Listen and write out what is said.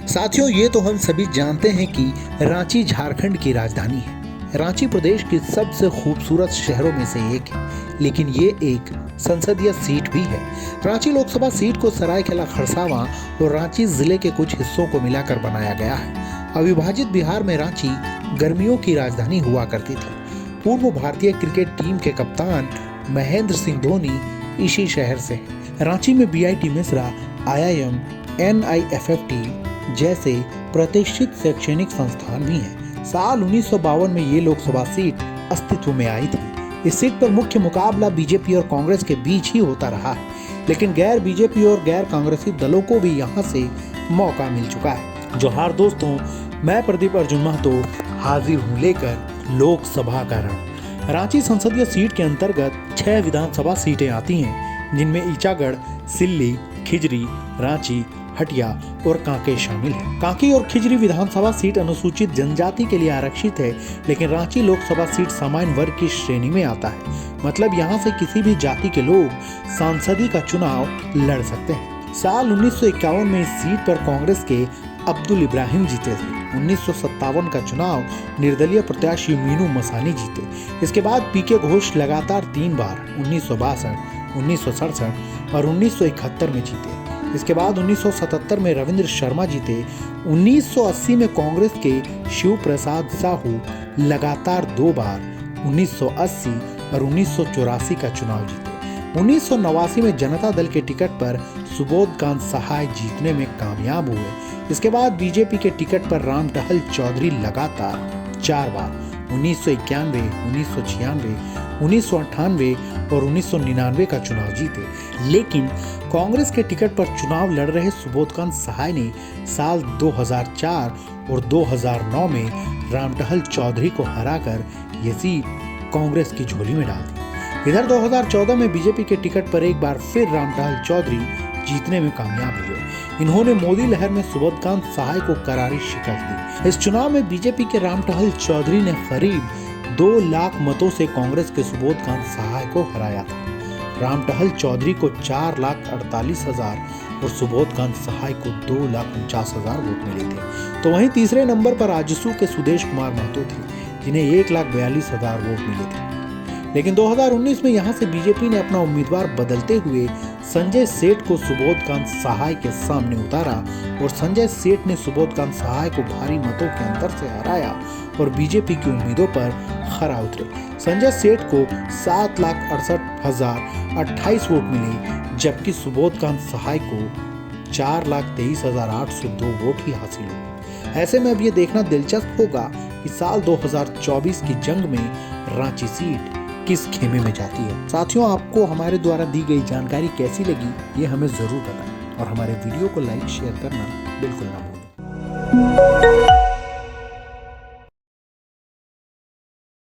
साथियों, ये तो हम सभी जानते हैं कि रांची झारखंड की राजधानी है। रांची प्रदेश के सबसे खूबसूरत शहरों में से एक है, लेकिन ये एक संसदीय सीट भी है। रांची लोकसभा सीट को सरायकेला खरसावां और रांची जिले के कुछ हिस्सों को मिलाकर बनाया गया है। अविभाजित बिहार में रांची गर्मियों की राजधानी हुआ करती थी। पूर्व भारतीय क्रिकेट टीम के कप्तान महेंद्र सिंह धोनी इसी शहर से हैं। रांची में BIT मिश्रा, IIM, NIFFT जैसे प्रतिष्ठित शैक्षणिक संस्थान भी हैं। साल 1952 में ये लोकसभा सीट अस्तित्व में आई थी। इस सीट पर मुख्य मुकाबला बीजेपी और कांग्रेस के बीच ही होता रहा है, लेकिन गैर बीजेपी और गैर कांग्रेसी दलों को भी यहाँ से मौका मिल चुका है। जोहार दोस्तों, मैं प्रदीप अर्जुन महतो हाजिर हूँ लेकर लोकसभा का रण। रांची संसदीय सीट के अंतर्गत 6 विधानसभा सीटें आती हैं, जिनमें ईचागढ़, सिल्ली, खिजरी, रांची, हटिया और कांके शामिल है। कांके और खिजरी विधानसभा सीट अनुसूचित जनजाति के लिए आरक्षित है, लेकिन रांची लोकसभा सीट सामान्य वर्ग की श्रेणी में आता है। मतलब यहाँ से किसी भी जाति के लोग सांसदी का चुनाव लड़ सकते हैं। साल 1951 में इस सीट पर कांग्रेस के अब्दुल इब्राहिम जीते थे। 1957 का चुनाव निर्दलीय प्रत्याशी मीनू मसानी जीते। इसके बाद PK घोष लगातार 3 बार 1962, 1967 और 1971 में जीते। इसके बाद 1977 में रविंद्र शर्मा जीते। 1980 में कांग्रेस के शिव प्रसाद साहू लगातार 2 बार 1980 और 1984 का चुनाव जीते। 1989 में जनता दल के टिकट पर सुबोधकांत सहाय जीतने में कामयाब हुए। इसके बाद बीजेपी के टिकट पर रामटहल चौधरी लगातार 4 बार 1991, 1996, 1998 और 1999 का चुनाव जीते। लेकिन कांग्रेस के टिकट पर चुनाव लड़ रहे सुबोधकांत सहाय ने साल 2004 और 2009 में रामटहल चौधरी को हराकर ये सीट कांग्रेस की झोली में डाल दी। इधर 2014 में बीजेपी के टिकट पर एक बार फिर रामटहल चौधरी जीतने में कामयाब हुए। इन्होंने मोदी लहर में सुबोधकांत सहाय को करारी शिकस्त दी। इस चुनाव में बीजेपी के रामटहल चौधरी ने करीब 2 लाख मतों से कांग्रेस के सुबोधकांत सहाय को हराया था। रामटहल चौधरी को 4,48,000 और सुबोधकांत सहाय को 2,49,000 वोट मिले थे। तो वहीं तीसरे नंबर पर आजसू के सुदेश कुमार महतो थे, जिन्हें 1,42,000 वोट मिले थे। लेकिन 2019 में यहां से बीजेपी ने अपना उम्मीदवार बदलते हुए संजय सेठ को सुबोधकांत सहाय के सामने उतारा और संजय सेठ ने सुबोधकांत सहाय को भारी मतों के अंतर से हराया और बीजेपी की उम्मीदों पर खरा उतरे। संजय सेठ को 7,68,028 वोट मिले, जबकि सुबोधकांत सहाय को 4,23,802 वोट ही हासिल हुए। ऐसे में अब ये देखना दिलचस्प होगा कि साल 2024 की जंग में रांची सीट किस खेमे में जाती है। साथियों, आपको हमारे द्वारा दी गई जानकारी कैसी लगी, ये हमें जरूर बताएं और हमारे वीडियो को लाइक शेयर करना बिल्कुल ना भूलें।